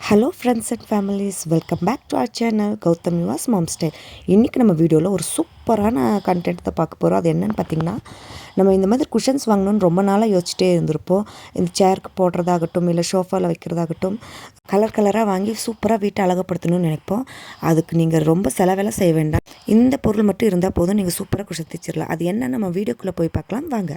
Hello friends and families, welcome back to our channel Gautham Yuva's mom style. இன்றைக்கி நம்ம வீடியோவில் ஒரு சூப்பரான கண்டென்ட் தான் பார்க்க போகிறோம். அது என்னென்னு பார்த்திங்கன்னா, நம்ம இந்த மாதிரி குஷன்ஸ் வாங்கணுன்னு ரொம்ப நாளாக யோசிச்சிட்டே இருந்திருப்போம். இந்த சேருக்கு போடுறதாகட்டும், இல்லை ஷோஃபாவில் வைக்கிறதாகட்டும், கலர் கலராக வாங்கி சூப்பராக வீட்டை அழகப்படுத்தணும்னு நினைப்போம். அதுக்கு நீங்கள் ரொம்ப செலவெல்லாம் செய்ய வேண்டாம். இந்த பொருள் மட்டும் இருந்தால் போதும், நீங்கள் சூப்பராக குஷன் தைச்சிடலாம். அது என்ன நம்ம வீடியோக்குள்ளே போய் பார்க்கலாம் வாங்க.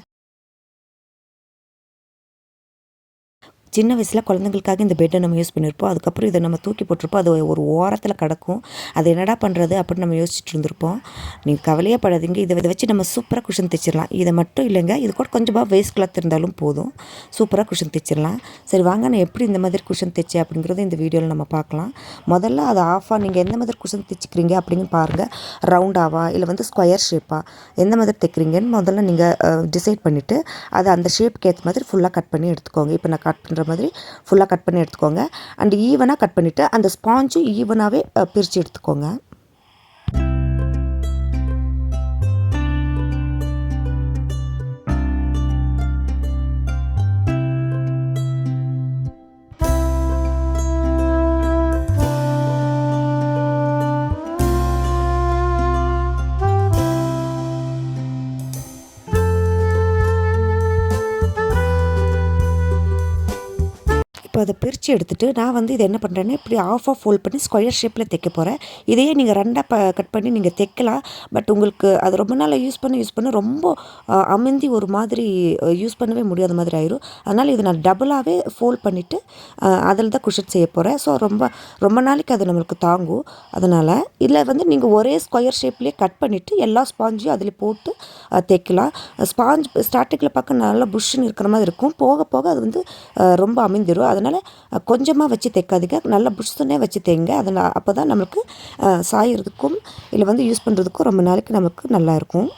சின்ன வயசில் குழந்தைங்களுக்காக இந்த பெட்டை நம்ம யூஸ் பண்ணியிருப்போம். அதுக்கப்புறம் இதை நம்ம தூக்கி போட்டிருப்போம். அது ஒரு ஓரத்தில் கிடக்கும். அது என்னடா பண்ணுறது அப்படின்னு நம்ம யோசிச்சுட்டு இருந்திருப்போம். நீங்கள் கவலையே படாதீங்க, இதை வச்சு நம்ம சூப்பராக குஷன் தைச்சிடலாம். இதை மட்டும் இல்லைங்க, இது கூட கொஞ்சமாக வேஸ்ட் கிளாத் இருந்தாலும் போதும், சூப்பராக குஷன் தைச்சிடலாம். சரி வாங்க, நான் எப்படி இந்த மாதிரி குஷன் தைச்சேன் அப்படிங்கிறது இந்த வீடியோவில் நம்ம பார்க்கலாம். முதல்ல அது ஆஃபாக நீங்கள் எந்த மாதிரி குஷன் தைச்சிக்கிறீங்க அப்படின்னு பாருங்கள். ரவுண்டாவா இல்லை வந்து ஸ்கொயர் ஷேப்பாக எந்த மாதிரி தைக்கிறீங்கன்னு முதல்ல நீங்கள் டிசைட் பண்ணிவிட்டு அதை அந்த ஷேப்புக்கு ஏற்ற மாதிரி ஃபுல்லாக கட் பண்ணி எடுத்துக்கோங்க. இப்போ நான் கட் பண்ணுற மாதிரி ஃபுல்லாக கட் பண்ணி எடுத்துக்கோங்க. அண்ட் ஈவனாக கட் பண்ணிவிட்டு அந்த ஸ்பாஞ்சும் ஈவனாகவே பிரித்து எடுத்துக்கோங்க. இப்போ அதை பிரித்து எடுத்துகிட்டு நான் வந்து இது என்ன பண்ணுறேன்னா, இப்படி ஆஃபாக ஃபோல்ட் பண்ணி ஸ்கொயர் ஷேப்பில் தைக்க போகிறேன். இதையே நீங்கள் ரெண்டாக கட் பண்ணி நீங்கள் தைக்கலாம். பட் உங்களுக்கு அது ரொம்ப நாள் யூஸ் பண்ண ரொம்ப அமிந்தி ஒரு மாதிரி யூஸ் பண்ணவே முடியாத மாதிரி ஆயிரும். அதனால் இதை நான் டபுளாகவே ஃபோல்ட் பண்ணிவிட்டு அதில் தான் குஷன் செய்ய போகிறேன். ஸோ ரொம்ப நாளைக்கு அது நம்மளுக்கு தாங்கும். அதனால் இதில் வந்து நீங்கள் ஒரே ஸ்கொயர் ஷேப்லேயே கட் பண்ணிவிட்டு எல்லா ஸ்பாஞ்சையும் அதில் போட்டு தைக்கலாம். ஸ்பாஞ்ச் ஸ்டார்டிங்கில் பார்க்க நல்லா புஷ்ஷுன்னு இருக்கிற மாதிரி இருக்கும். போக போக அது வந்து ரொம்ப அமிந்திரும். அதனால் கொஞ்சமாக வச்சு தைக்காதீங்க, நல்லா புஷ்ஷுன்னே வச்சு தைங்க. அதனால் அப்போ தான் நம்மளுக்கு சாயறதுக்கும் இல்லை வந்து யூஸ் பண்ணுறதுக்கும் ரொம்ப நாளைக்கு நமக்கு நல்லாயிருக்கும்.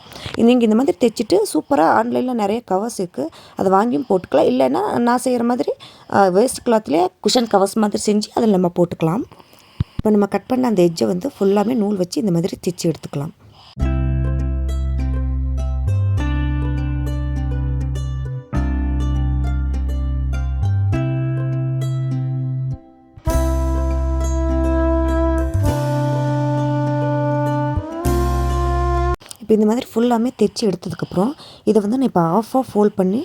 நீங்கள் இந்த மாதிரி தைச்சிட்டு சூப்பராக ஆன்லைனில் நிறைய கவர்ஸ் இருக்குது, அதை வாங்கியும் போட்டுக்கலாம். இல்லைன்னா நான் செய்கிற மாதிரி வேஸ்ட் கிளாத்லேயே குஷன் கவர்ஸ் மாதிரி செஞ்சு அதில் நம்ம போட்டுக்கலாம். இப்போ நம்ம கட் பண்ண அந்த எட்ஜை வந்து ஃபுல்லாமே நூல் வச்சு இந்த மாதிரி தைச்சி எடுத்துக்கலாம். இப்போ இந்த மாதிரி ஃபுல்லாமே தைச்சி எடுத்ததுக்கப்புறம் இதை வந்து நான் இப்போ ஆஃபாக ஃபோல்ட் பண்ணி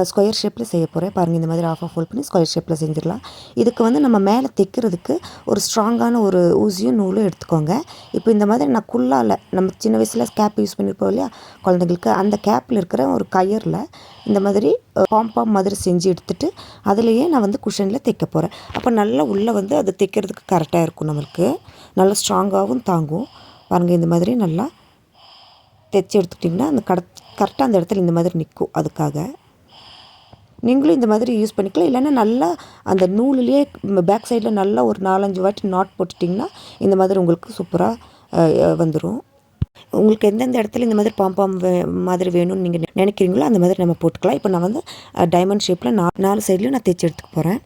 ஸ்கொயர் ஷேப்பில் செய்ய போகிறேன். பாருங்கள், இந்த மாதிரி ஆஃபாக ஃபோல்ட் பண்ணி ஸ்கொயர் ஷேப்பில் செஞ்சிடலாம். இதுக்கு வந்து நம்ம மேலே தைக்கிறதுக்கு ஒரு ஸ்ட்ராங்கான ஒரு ஊசியும் நூலும் எடுத்துக்கோங்க. இப்போ இந்த மாதிரி நான் குள்ளால் நம்ம சின்ன வயசில் கேப் யூஸ் பண்ணியிருப்போம் இல்லையா குழந்தைங்களுக்கு, அந்த கேப்பில் இருக்கிற ஒரு கயரில் இந்த மாதிரி பாம் மாதிரி செஞ்சு எடுத்துகிட்டு அதுலேயே நான் வந்து குஷனில் தைக்க போகிறேன். அப்போ நல்லா உள்ளே வந்து அது தைக்கிறதுக்கு கரெக்டாக இருக்கும், நம்மளுக்கு நல்லா ஸ்ட்ராங்காகவும் தாங்கும். பாருங்கள், இந்த மாதிரி நல்லா தைச்சி எடுத்துக்கிட்டிங்கன்னா அந்த கரெக்டாக அந்த இடத்துல இந்த மாதிரி நிற்கும். அதுக்காக நீங்களும் இந்த மாதிரி யூஸ் பண்ணிக்கலாம். இல்லைன்னா நல்லா அந்த நூலுலேயே பேக் சைடில் நல்லா ஒரு 4-5 வாட்டி நாட் போட்டுட்டிங்கன்னா இந்த மாதிரி உங்களுக்கு சூப்பராக வந்துடும். உங்களுக்கு எந்தெந்த இடத்துல இந்த மாதிரி பாம் மாதிரி வேணும்னு நீங்கள் நினைக்கிறீங்களோ அந்த மாதிரி நம்ம போட்டுக்கலாம். இப்போ நான் வந்து டைமண்ட் ஷேப்பில் 4 சைட்லேயும் நான் தைச்சி எடுத்துக்க போகிறேன்.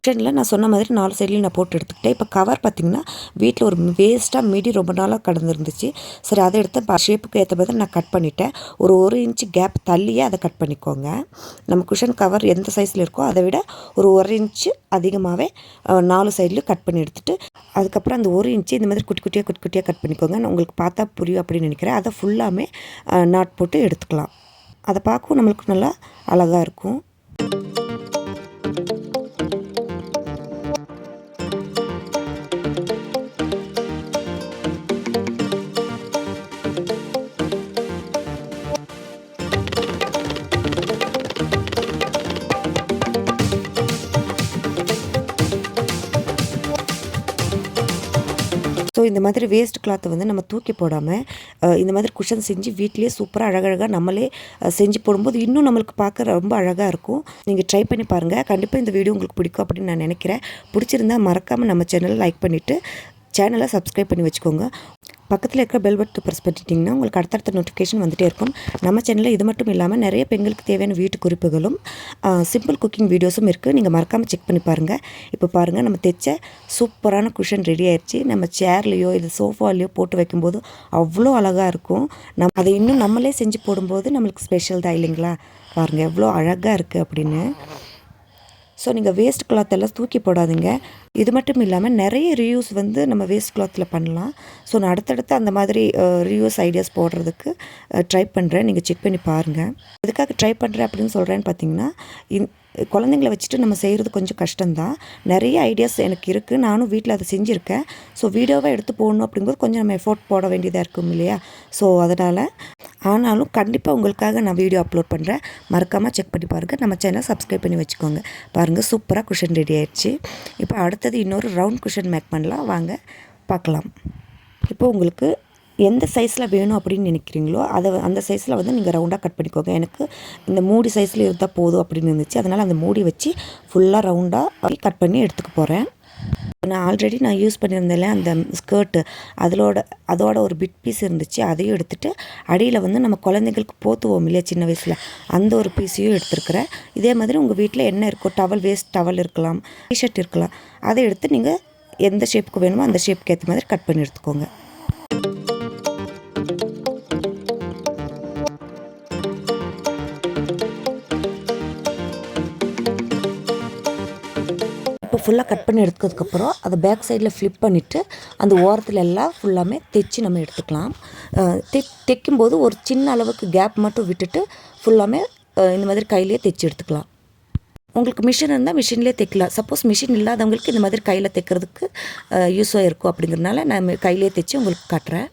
கிச்சனில் நான் சொன்ன மாதிரி 4 சைட்லையும் நான் போட்டு எடுத்துக்கிட்டேன். இப்போ கவர் பார்த்திங்கன்னா வீட்டில் ஒரு வேஸ்ட்டாக மீடி ரொம்ப நாளாக கடந்துருந்துச்சு. சரி, அதை எடுத்து ஷேப்புக்கு ஏற்ற மாதிரி நான் கட் பண்ணிவிட்டேன். ஒரு 1 இன்ச்சு கேப் தள்ளியே அதை கட் பண்ணிக்கோங்க. நம்ம குஷன் கவர் எந்த சைஸில் இருக்கோ அதை விட ஒரு 1 இன்ச்சு அதிகமாகவே 4 சைட்லையும் கட் பண்ணி எடுத்துகிட்டு அதுக்கப்புறம் அந்த 1 இன்ச்சு இந்த மாதிரி குட்டி குட்டியாக கட் பண்ணிக்கோங்க. நான் உங்களுக்கு பார்த்தா புரியும் அப்படின்னு நினைக்கிறேன். அதை ஃபுல்லாமே நாட் போட்டு எடுத்துக்கலாம். அதை பார்க்கவும் நம்மளுக்கு நல்லா அழகாக இருக்கும். இந்த மாதிரி வேஸ்ட் கிளாத்தை வந்து நம்ம தூக்கி போடாமல் இந்த மாதிரி குஷன் செஞ்சு வீட்லேயே சூப்பராக அழகழகாக நம்மளே செஞ்சு போடும்போது இன்னும் நம்மளுக்கு பார்க்க ரொம்ப அழகாக இருக்கும். நீங்கள் ட்ரை பண்ணி பாருங்கள். கண்டிப்பாக இந்த வீடியோ உங்களுக்கு பிடிக்கும் அப்படின்னு நான் நினைக்கிறேன். பிடிச்சிருந்தா மறக்காமல் நம்ம சேனலை லைக் பண்ணிவிட்டு சேனலை சப்ஸ்கிரைப் பண்ணி வச்சுக்கோங்க. பக்கத்தில் இருக்கிற பெல் பட்டன் ப்ரெஸ் பண்ணிட்டீங்கன்னா உங்களுக்கு அடுத்தடுத்த நோட்டிஃபிகேஷன் வந்துகிட்டே இருக்கும். நம்ம சேனலில் இது மட்டும் இல்லாமல் நிறைய பெண்களுக்கு தேவையான வீட்டு குறிப்புகளும் சிம்பிள் குக்கிங் வீடியோஸும் இருக்குது. நீங்கள் மறக்காமல் செக் பண்ணி பாருங்கள். இப்போ பாருங்கள், நம்ம தைச்ச சூப்பரான குஷன் ரெடி ஆயிடுச்சு. நம்ம சேர்லேயோ இல்லை சோஃபாலேயோ போட்டு வைக்கும்போது அவ்வளோ அழகாக இருக்கும். அதை இன்னும் நம்மளே செஞ்சு போடும்போது நம்மளுக்கு ஸ்பெஷல் தான் இல்லைங்களா? பாருங்கள் எவ்வளோ அழகாக இருக்குது அப்படின்னு. ஸோ நீங்கள் வேஸ்ட் கிளாத் எல்லாம் தூக்கி போடாதீங்க. இது மட்டும் இல்லாமல் நிறைய ரீயூஸ் வந்து நம்ம வேஸ்ட் கிளாத்தில் பண்ணலாம். ஸோ நான் அடுத்தடுத்து அந்த மாதிரி ரீயூஸ் ஐடியாஸ் போடுறதுக்கு ட்ரை பண்ணுறேன். நீங்கள் செக் பண்ணி பாருங்கள். எதுக்காக ட்ரை பண்ணுறேன் அப்படின்னு சொல்கிறேன்னு பார்த்தீங்கன்னா, குழந்தைங்கள வச்சுட்டு நம்ம செய்கிறது கொஞ்சம் கஷ்டம்தான். நிறைய ஐடியாஸ் எனக்கு இருக்குது. நானும் வீட்டில் அதை செஞ்சுருக்கேன். ஸோ வீடியோவாக எடுத்து போடணும் அப்படிங்கும்போது கொஞ்சம் நம்ம எஃபோர்ட் போட வேண்டியதாக இருக்கும் இல்லையா? ஸோ அதனால் ஆனாலும் கண்டிப்பாக உங்களுக்காக நான் வீடியோ அப்லோட் பண்ணுறேன். மறக்காமல் செக் பண்ணி பாருங்கள். நம்ம சேனலை சப்ஸ்கிரைப் பண்ணி வச்சுக்கோங்க. பாருங்கள், சூப்பராக குஷன் ரெடி ஆயிடுச்சு. இப்போ அடுத்தது இன்னொரு ரவுண்ட் குஷன் மேக் பண்ணலாம். வாங்க பார்க்கலாம். இப்போ உங்களுக்கு எந்த சைஸில் வேணும் அப்படின்னு நினைக்கிறீங்களோ அந்த சைஸில் வந்து நீங்கள் ரவுண்டாக கட் பண்ணிக்கோங்க. எனக்கு இந்த மூடி சைஸில் இருந்தால் போதும் அப்படின்னு இருந்துச்சு. அதனால் அந்த மூடி வச்சு ஃபுல்லாக ரவுண்டாக கட் பண்ணி எடுத்துக்க போகிறேன். நான் யூஸ் பண்ணியிருந்தேன் அந்த ஸ்கர்ட்டு, அதோட ஒரு பிட் பீஸ் இருந்துச்சு. அதையும் எடுத்துகிட்டு அடியில் வந்து நம்ம குழந்தைங்களுக்கு போத்துவோம் இல்லையா சின்ன வயசில், அந்த ஒரு பீஸையும் எடுத்துருக்கிறேன். இதே மாதிரி உங்கள் வீட்டில் என்ன இருக்கோ, வேஸ்ட் டவல் இருக்கலாம், டிஷர்ட் இருக்கலாம், அதை எடுத்து நீங்கள் எந்த ஷேப்புக்கு வேணுமோ அந்த ஷேப்புக்கு ஏற்ற மாதிரி கட் பண்ணி எடுத்துக்கோங்க. இப்போ ஃபுல்லாக கட் பண்ணி எடுத்ததுக்கப்புறம் அதை பேக் சைடில் ஃப்ளிப் பண்ணிவிட்டு அந்த ஓரத்தில் எல்லாம் ஃபுல்லாமே தைச்சி நம்ம எடுத்துக்கலாம். தைக்கும்போது ஒரு சின்ன அளவுக்கு கேப் மட்டும் விட்டுட்டு ஃபுல்லாமே இந்த மாதிரி கையிலேயே தைச்சி எடுத்துக்கலாம். உங்களுக்கு மிஷின் இருந்தால் மிஷின்லேயே தைக்கலாம். சப்போஸ் மிஷின் இல்லாதவங்களுக்கு இந்த மாதிரி கையில் தைக்கிறதுக்கு யூஸாக இருக்கும். அப்படிங்கிறதுனால நான் கையிலேயே தைச்சி உங்களுக்கு காட்டுறேன்.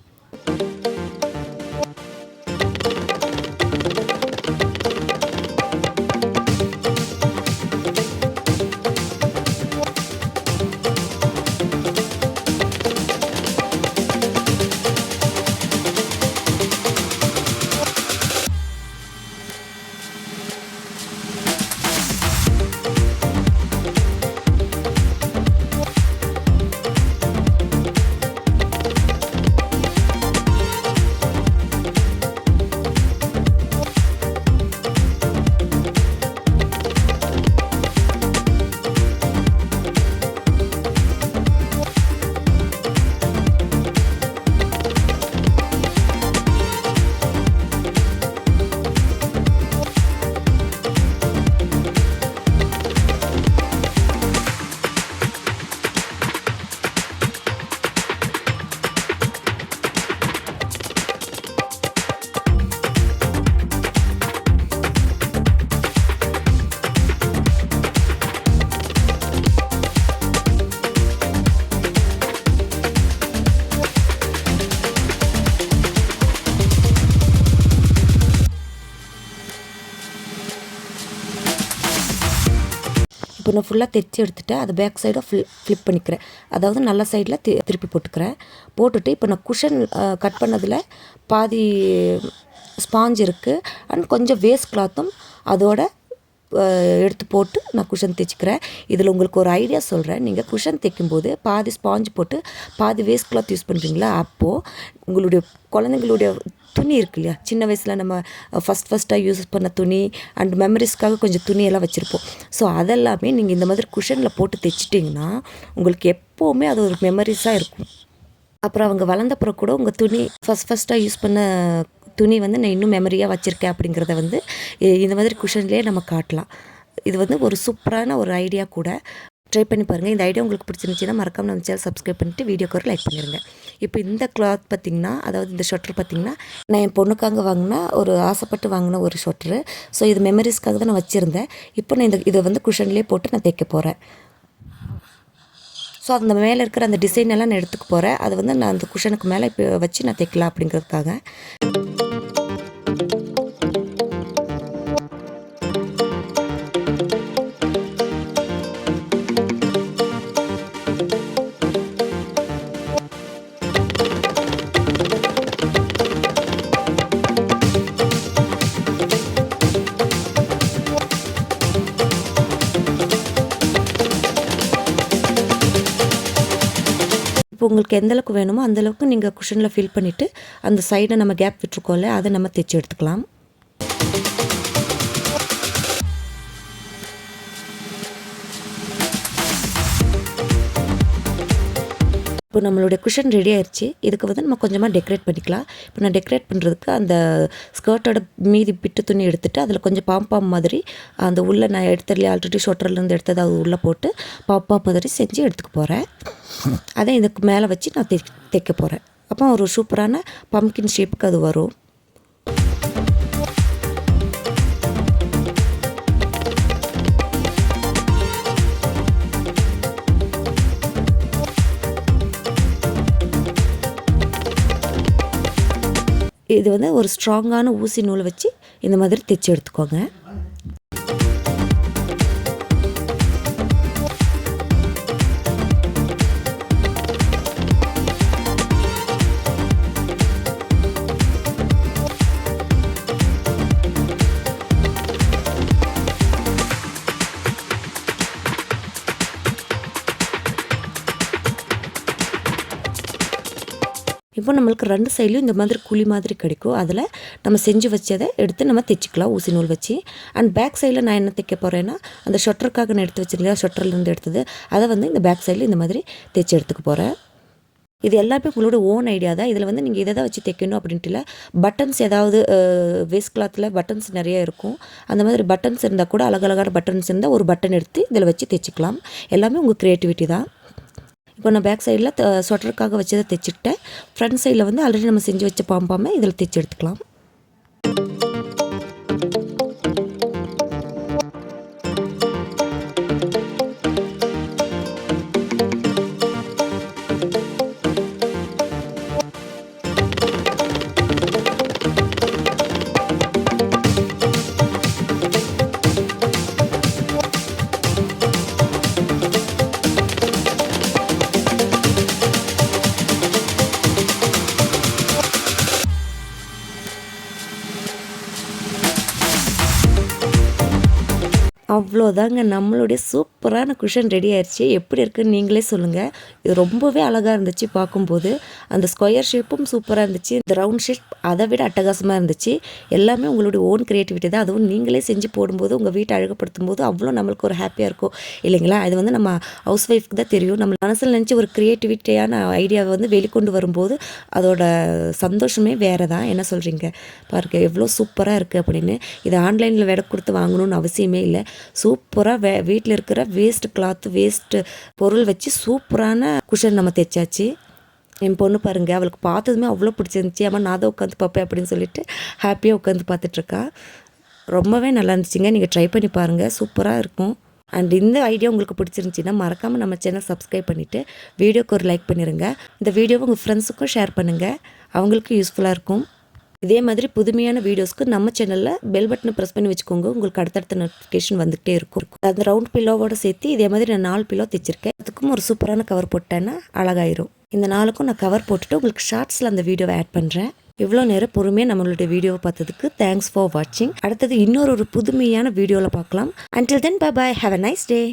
இப்போ நான் ஃபுல்லாக தைச்சி எடுத்துகிட்டு அதை பேக் சைடாக ஃப்ளிப் பண்ணிக்கிறேன். அதாவது நல்ல சைடில் திருப்பி போட்டுக்கிறேன். போட்டுட்டு இப்போ நான் குஷன் கட் பண்ணதில் பாதி ஸ்பாஞ்ச் இருக்குது அண்ட் கொஞ்சம் வேஸ்ட் கிளாத்தும் அதோட எடுத்து போட்டு நான் குஷன் தைச்சிக்கிறேன். இதில் உங்களுக்கு ஒரு ஐடியா சொல்கிறேன். நீங்கள் குஷன் தைக்கும்போது பாதி ஸ்பாஞ்ச் போட்டு பாதி வேஸ்ட் கிளாத் யூஸ் பண்ணுறீங்களா, அப்போது உங்களுடைய குழந்தைங்களுடைய துணி இருக்கு இல்லையா, சின்ன வயசில் நம்ம ஃபஸ்ட்டாக யூஸ் பண்ண துணி அண்ட் மெமரிஸ்க்காக கொஞ்சம் துணியெல்லாம் வச்சுருப்போம். ஸோ அதெல்லாமே நீங்கள் இந்த மாதிரி குஷனில் போட்டு தைச்சிட்டிங்கன்னா உங்களுக்கு எப்போவுமே அது ஒரு மெமரிஸாக இருக்கும். அப்புறம் அவங்க வளர்ந்தப்புறம் கூட உங்கள் துணி ஃபஸ்ட்டாக யூஸ் பண்ண துணி வந்து நான் இன்னும் மெமரியாக வச்சுருக்கேன் அப்படிங்கிறத வந்து இந்த மாதிரி குஷன்லேயே நம்ம காட்டலாம். இது வந்து ஒரு சூப்பரான ஒரு ஐடியா கூட. ட்ரை பண்ணி பாருங்கள். இந்த ஐடியா உங்களுக்கு பிடிச்சிருந்துச்சின்னா மறக்காமல் நம்ம சேனல் சப்ஸ்கிரைப் பண்ணிட்டு வீடியோக்கு ஒரு லைக் பண்ணிடுங்க. இப்போ இந்த கிளாத் பார்த்திங்கன்னா, அதாவது இந்த ஷொட்டர் பார்த்திங்கன்னா, நான் என் பொண்ணுக்காக வாங்கினா ஒரு ஆசைப்பட்டு வாங்கின ஒரு ஷொட்டரு. ஸோ இது மெமரிஸ்க்காக தான் நான் வச்சுருந்தேன். இப்போ நான் இதை வந்து குஷன்லேயே போட்டு நான் தைக்க போகிறேன். ஸோ அந்த மேலே இருக்கிற அந்த டிசைன் எல்லாம் நான் எடுத்துக்க போகிறேன். அது வந்து நான் அந்த குஷனுக்கு மேலே இப்போ வச்சு நான் தைக்கலாம் அப்படிங்கிறதுக்காக. இப்போ உங்களுக்கு எந்த அளவுக்கு வேணுமோ அந்தளவுக்கு நீங்கள் குஷனில் ஃபில் பண்ணிவிட்டு அந்த சைடை நம்ம கேப் விட்டுருக்கோம்ல அதை நம்ம தைச்சி எடுத்துக்கலாம். இப்போ நம்மளுடைய குஷன் ரெடி ஆயிடுச்சு. இதுக்கு வந்து நம்ம கொஞ்சமாக டெக்கரேட் பண்ணிக்கலாம். இப்போ நான் டெக்கரேட் பண்ணுறதுக்கு அந்த ஸ்கர்ட்டோட மீதி பிட்டு துணி எடுத்துகிட்டு அதில் கொஞ்சம் பாம்பாம் மாதிரி அந்த உள்ளே நான் எடுத்துடலையே ஆல்ரெடி ஷோட்டர்லேருந்து எடுத்தது அது உள்ளே போட்டு பாம்பாம் மாதிரி செஞ்சு எடுத்துக்க போகிறேன். அதை இதுக்கு மேலே வச்சு நான் தைக்க போகிறேன். அப்போ ஒரு சூப்பரான பம்கின் ஷேப்புக்கு அது வரும். இது வந்து ஒரு ஸ்ட்ராங்கான ஊசி நூலை வச்சு இந்த மாதிரி தைச்சி எடுத்துக்கோங்க. இப்போ நம்மளுக்கு 2 சைட்லையும் இந்த மாதிரி குழி மாதிரி கிடைக்கும். அதில் நம்ம செஞ்சு வச்சதை எடுத்து நம்ம தைச்சிக்கலாம் ஊசி நூல் வச்சு. அண்ட் பேக் சைடில் நான் என்ன தைக்க போகிறேன்னா அந்த ஷொட்டருக்காக நான் எடுத்து வச்சிருக்கேன், ஷொட்டர்லேருந்து எடுத்தது அதை வந்து இந்த பேக் சைடில் இந்த மாதிரி தைச்சி எடுத்துக்க போகிறேன். இது எல்லாமே உங்களோட ஓன் ஐடியா தான். இதில் வந்து நீங்கள் இதை தான் வச்சு தைக்கணும் அப்படின்ட்டு இல்லை. பட்டன்ஸ் ஏதாவது வேஸ்ட் கிளாத்தில் பட்டன்ஸ் நிறைய இருக்கும். அந்த மாதிரி பட்டன்ஸ் இருந்தால் கூட அழகழகான பட்டன்ஸ் இருந்தால் ஒரு பட்டன் எடுத்து இதில் வச்சு தைச்சிக்கலாம். எல்லாமே உங்கள் க்ரியேட்டிவிட்டி தான். இப்போ நான் பேக் சைடில் ஸ்வெட்டருக்காக வச்சதை தைச்சிக்கிட்டேன். ஃப்ரண்ட் சைடில் வந்து ஆல்ரெடி நம்ம செஞ்சு வச்ச பாம்பாமை இதில் தைச்சி எடுத்துக்கலாம். அவ்வளோதாங்க, நம்மளுடைய சூப்பரான குஷன் ரெடி ஆயிடுச்சு. எப்படி இருக்குன்னு நீங்களே சொல்லுங்கள். இது ரொம்பவே அழகாக இருந்துச்சு பார்க்கும்போது. அந்த ஸ்கொயர் ஷேப்பும் சூப்பராக இருந்துச்சு. இந்த ரவுண்ட் ஷேப் அதை விட அட்டகாசமாக இருந்துச்சு. எல்லாமே உங்களுடைய ஓன் க்ரியேட்டிவிட்டி தான். அதுவும் நீங்களே செஞ்சு போடும்போது உங்கள் வீட்டை அழகுப்படுத்தும் போது அவ்வளோ நம்மளுக்கு ஒரு ஹாப்பியாக இருக்கும் இல்லைங்களா? இது வந்து நம்ம ஹவுஸ் ஒய்ஃப்க்கு தான் தெரியும். நம்ம மனசில் நினச்சி ஒரு க்ரியேட்டிவிட்டியான ஐடியாவை வந்து வெளிக்கொண்டு வரும்போது அதோட சந்தோஷமே வேறு தான். என்ன சொல்கிறீங்க பாருங்க, எவ்வளோ சூப்பராக இருக்குது அப்படின்னு. இதை ஆன்லைனில் விலை கொடுத்து வாங்கணும்னு அவசியமே இல்லை. சூப்பராக வீட்டில் இருக்கிற வேஸ்ட் கிளாத்து வேஸ்ட்டு பொருள் வச்சு சூப்பரான குஷன் நம்ம தைச்சாச்சு. என் பொண்ணு பாருங்கள், அவளுக்கு பார்த்ததுமே அவ்வளோ பிடிச்சிருந்துச்சி. அம்மா நான் தான் உட்காந்து பார்ப்பேன் அப்படின்னு சொல்லிட்டு ஹாப்பியாக உட்காந்து பார்த்துட்ருக்கா. ரொம்பவே நல்லா இருந்துச்சுங்க. நீங்கள் ட்ரை பண்ணி பாருங்கள், சூப்பராக இருக்கும். அண்ட் இந்த ஐடியா உங்களுக்கு பிடிச்சிருந்துச்சின்னா மறக்காமல் நம்ம சேனல் சப்ஸ்கிரைப் பண்ணிவிட்டு வீடியோக்கு ஒரு லைக் பண்ணிடுங்க. இந்த வீடியோவை உங்கள் ஃப்ரெண்ட்ஸுக்கும் ஷேர் பண்ணுங்கள், அவங்களுக்கும் யூஸ்ஃபுல்லாக இருக்கும். இதே மாதிரி புதுமையான வீடியோஸ்க்கு நம்ம சேனலில் பெல் பட்டனை ப்ரெஸ் பண்ணி வச்சுக்கோங்க. உங்களுக்கு அடுத்தடுத்த நோட்டிஃபிகேஷன் வந்துகிட்டே இருக்கும். அந்த ரவுண்ட் பில்லோவோட சேர்த்து இதே மாதிரி நான் 4 பில்லோ தைச்சிருக்கேன். அதுக்கும் ஒரு சூப்பரான கவர் போட்டேன்னா அழகாயிரும். இந்த 4க்கும் நான் கவர் போட்டுட்டு உங்களுக்கு ஷார்ட்ஸில் அந்த வீடியோவை ஆட் பண்ணுறேன். இவ்வளோ நேரம் பொறுமையாக நம்மளுடைய வீடியோவை பார்த்ததுக்கு தேங்க்ஸ் ஃபார் வாட்சிங். அடுத்தது இன்னொரு புதுமையான வீடியோவில் பார்க்கலாம். Until then, bye bye. Have a nice day.